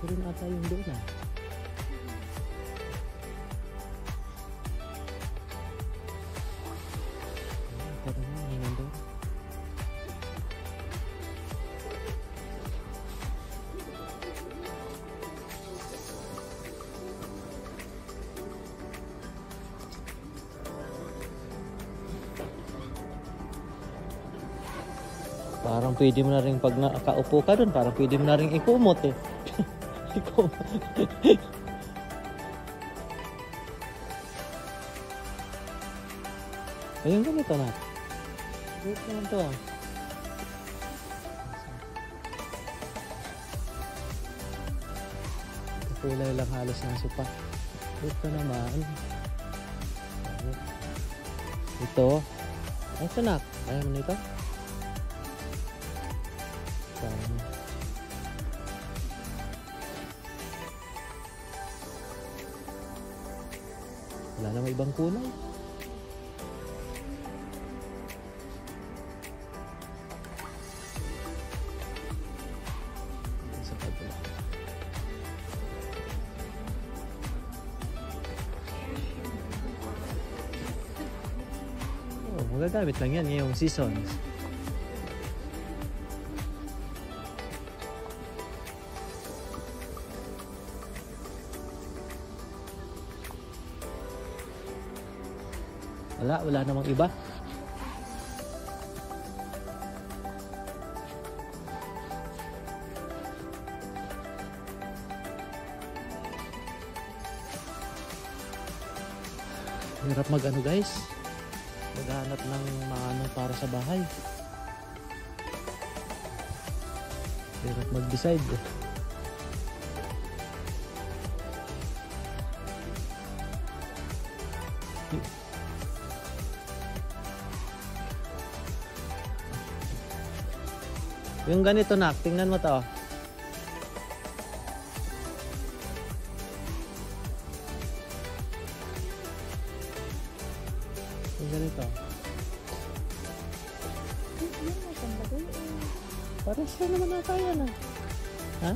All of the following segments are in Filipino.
Ito rin ata yung doon ah. Ito rin yung doon. Parang pwede mo na rin pag nakaupo ka doon, parang pwede mo na rin ikumot eh. Ayun ganito na. Wait naman to ah. Kulay lang halos ng sopa. Ito naman. Ito. Ito na. Ayaw mo nito? Wala namang ibang kulay. Oh, magagamit lang yan ngayong seasons. Wala namang iba. Hirap mag-ano guys. Maghanap ng ano para sa bahay. Hirap mag-decide. Yung ganito na, tingnan mo to. Yung ganito. Parang siya naman nata yan ah. Ha?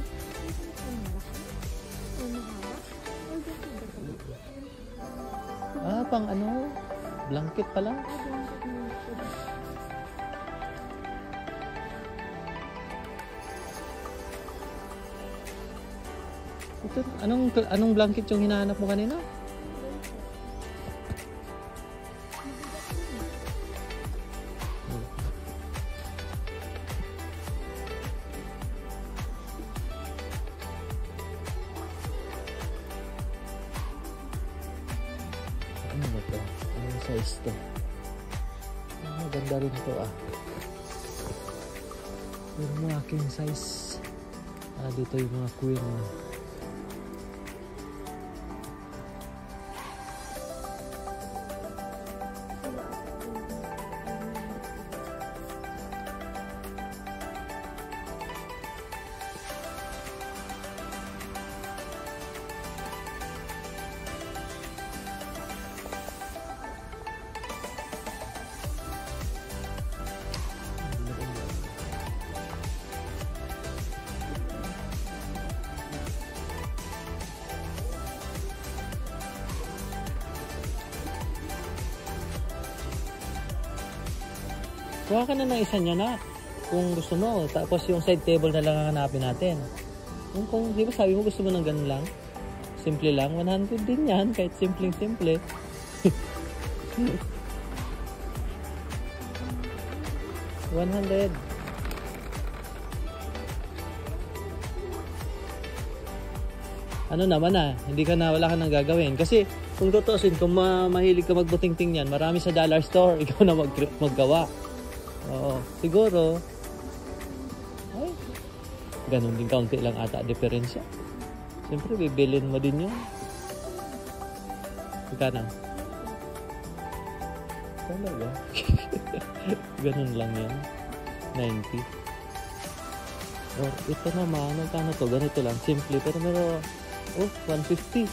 Ah, pang ano? Blanket pala. Ito, anong blanket yung hinahanap mo kanina? Ano ba ito? Anong size ito? Maganda rin ito ah. Yung mga king size. Dito yung mga queen. Kuha ka na ng isa niya na kung gusto mo. Tapos yung side table na lang ang hanapin natin. Kung di ba sabi mo gusto mo ng ganun lang? Simple lang. 100 din yan. Kahit simpleng-simple. $100. Ano naman hindi ka na, wala ka nang gagawin. Kasi kung tutusin, kung mahilig ka magbuting-ting yan, marami sa dollar store, ikaw na maggawa. Oo, siguro ay ganun din, kaunti lang ata diferensya. Siyempre bibilin mo din yun. Magkano? Talaga? Ganun lang yan. 90. Oh, ito naman, magkano to? Ganito lang, simple. Pero oh, 150.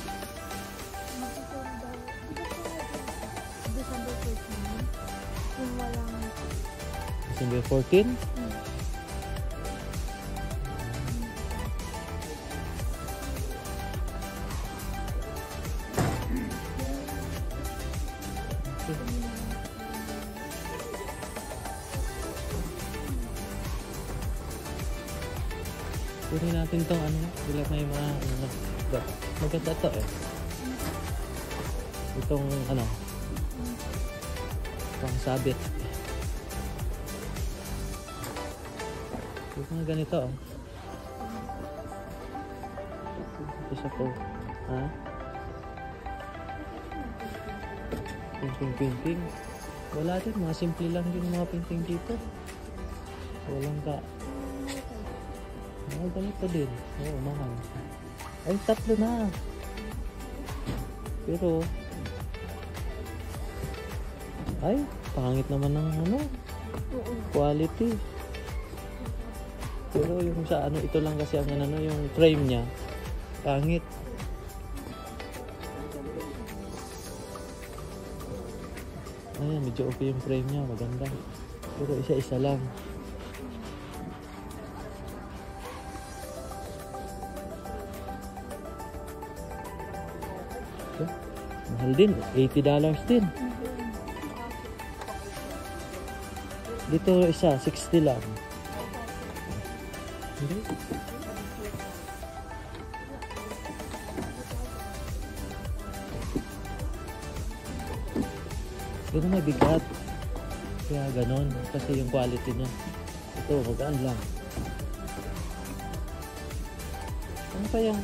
December 14? Kunin natin tong ano. Sila may mga ano. Maganda to eh. Itong ano. Pang sabit. Ito mga ganito oh. Isa po. Ha? Painting. Wala din. Mga simple lang din mga painting dito. Walang ka. Mga ganito din. Oo, mahal. Ay, tatlo na. Pero, ay, pangit naman ng ano. Quality. Pero yung sa ano, ito lang kasi ang ano, yung frame niya. Pangit. Ayan, medyo okay yung frame niya. Maganda. Pero isa-isa lang. So, mahal din. $80 din. Dito isa, 60 lang. Hindi. Pero mabigat. Kaya ganon. Kasi yung quality niya. Ito, magaan lang. Ano pa yung